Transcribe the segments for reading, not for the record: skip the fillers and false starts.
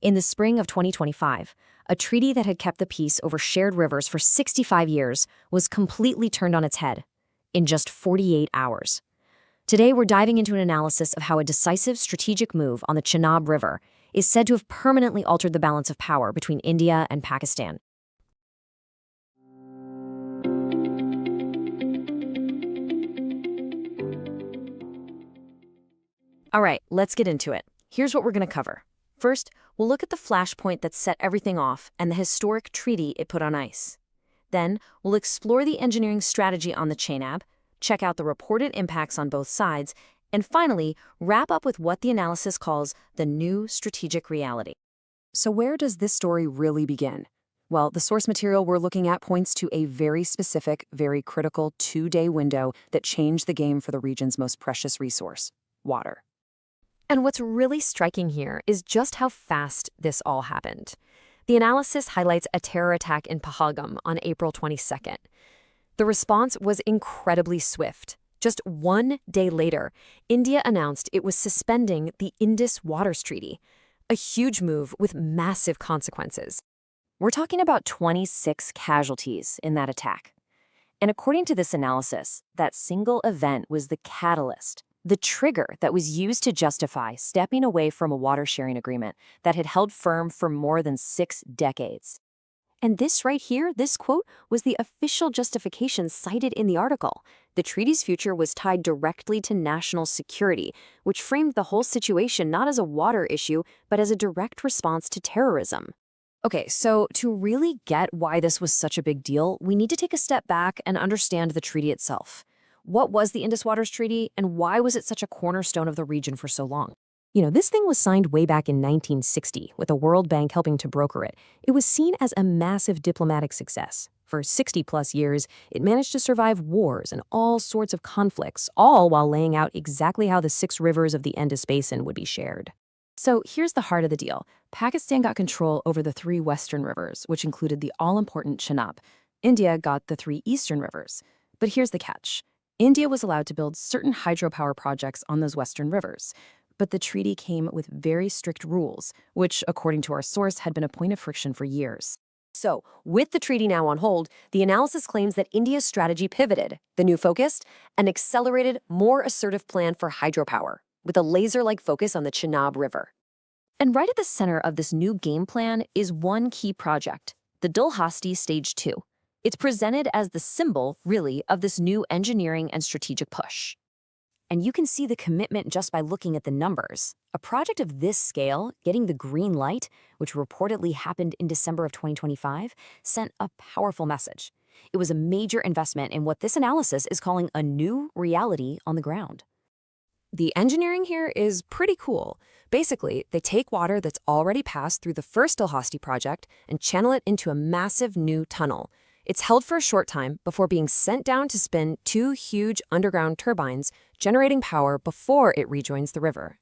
In the spring of 2025, a treaty that had kept the peace over shared rivers for 65 years was completely turned on its head in just 48 hours. Today, we're diving into an analysis of how a decisive strategic move on the Chenab River is said to have permanently altered the balance of power between India and Pakistan. All right, let's get into it. Here's what we're going to cover. First, we'll look at the flashpoint that set everything off and the historic treaty it put on ice. Then, we'll explore the engineering strategy on the Chenab, check out the reported impacts on both sides, and finally, wrap up with what the analysis calls the new strategic reality. So where does this story really begin? Well, the source material we're looking at points to a very specific, very critical 2-day window that changed the game for the region's most precious resource, water. And what's really striking here is just how fast this all happened. The analysis highlights a terror attack in Pahalgam on April 22nd. The response was incredibly swift. Just 1 day later, India announced it was suspending the Indus Waters Treaty, a huge move with massive consequences. We're talking about 26 casualties in that attack. And according to this analysis, that single event was the catalyst, the trigger that was used to justify stepping away from a water-sharing agreement that had held firm for more than 6 decades. And this right here, this quote, was the official justification cited in the article. The treaty's future was tied directly to national security, which framed the whole situation not as a water issue, but as a direct response to terrorism. Okay, so to really get why this was such a big deal, we need to take a step back and understand the treaty itself. What was the Indus Waters Treaty, and why was it such a cornerstone of the region for so long? This thing was signed way back in 1960, with the World Bank helping to broker it. It was seen as a massive diplomatic success. For 60-plus years, it managed to survive wars and all sorts of conflicts, all while laying out exactly how the 6 rivers of the Indus Basin would be shared. So here's the heart of the deal. Pakistan got control over the 3 western rivers, which included the all-important Chenab. India got the 3 eastern rivers. But here's the catch. India was allowed to build certain hydropower projects on those western rivers. But the treaty came with very strict rules, which, according to our source, had been a point of friction for years. So, with the treaty now on hold, the analysis claims that India's strategy pivoted. The new focus? An accelerated, more assertive plan for hydropower, with a laser-like focus on the Chenab River. And right at the center of this new game plan is one key project, the Dulhasti Stage-II. It's presented as the symbol, really, of this new engineering and strategic push. And you can see the commitment just by looking at the numbers. A project of this scale, getting the green light, which reportedly happened in December of 2025, sent a powerful message. It was a major investment in what this analysis is calling a new reality on the ground. The engineering here is pretty cool. Basically, they take water that's already passed through the first Dulhasti project and channel it into a massive new tunnel. It's held for a short time before being sent down to spin 2 huge underground turbines, generating power before it rejoins the river.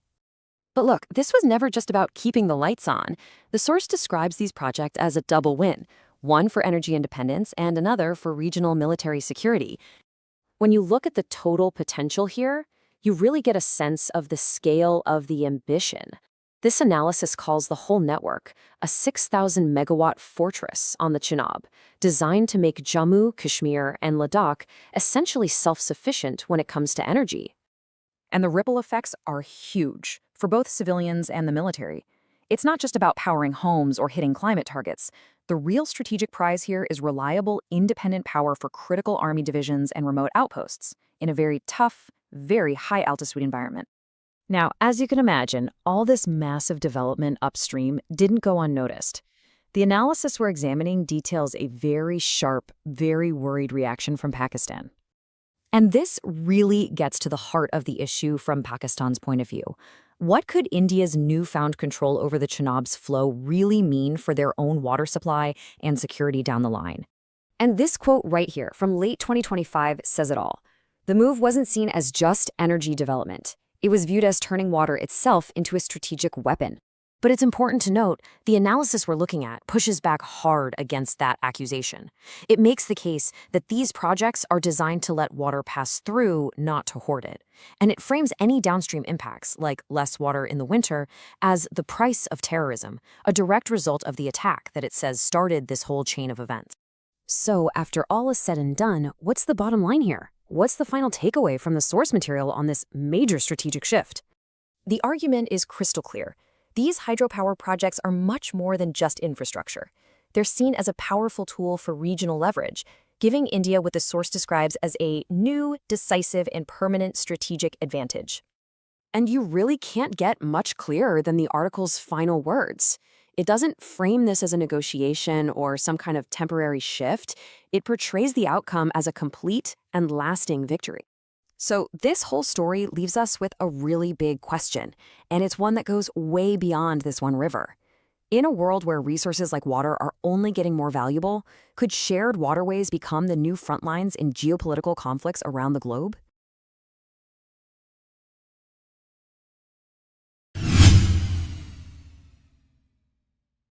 But look, this was never just about keeping the lights on. The source describes these projects as a double win, one for energy independence and another for regional military security. When you look at the total potential here, you really get a sense of the scale of the ambition. This analysis calls the whole network a 6,000-megawatt fortress on the Chenab, designed to make Jammu, Kashmir, and Ladakh essentially self-sufficient when it comes to energy. And the ripple effects are huge for both civilians and the military. It's not just about powering homes or hitting climate targets. The real strategic prize here is reliable, independent power for critical army divisions and remote outposts in a very tough, very high-altitude environment. Now, as you can imagine, all this massive development upstream didn't go unnoticed. The analysis we're examining details a very sharp, very worried reaction from Pakistan. And this really gets to the heart of the issue from Pakistan's point of view. What could India's newfound control over the Chenab's flow really mean for their own water supply and security down the line? And this quote right here from late 2025 says it all. The move wasn't seen as just energy development. It was viewed as turning water itself into a strategic weapon. But it's important to note, the analysis we're looking at pushes back hard against that accusation. It makes the case that these projects are designed to let water pass through, not to hoard it. And it frames any downstream impacts, like less water in the winter, as the price of terrorism, a direct result of the attack that it says started this whole chain of events. So, after all is said and done, what's the bottom line here? What's the final takeaway from the source material on this major strategic shift? The argument is crystal clear. These hydropower projects are much more than just infrastructure. They're seen as a powerful tool for regional leverage, giving India what the source describes as a new, decisive, and permanent strategic advantage. And you really can't get much clearer than the article's final words. It doesn't frame this as a negotiation or some kind of temporary shift. It portrays the outcome as a complete and lasting victory. So this whole story leaves us with a really big question, and it's one that goes way beyond this one river. In a world where resources like water are only getting more valuable, could shared waterways become the new front lines in geopolitical conflicts around the globe?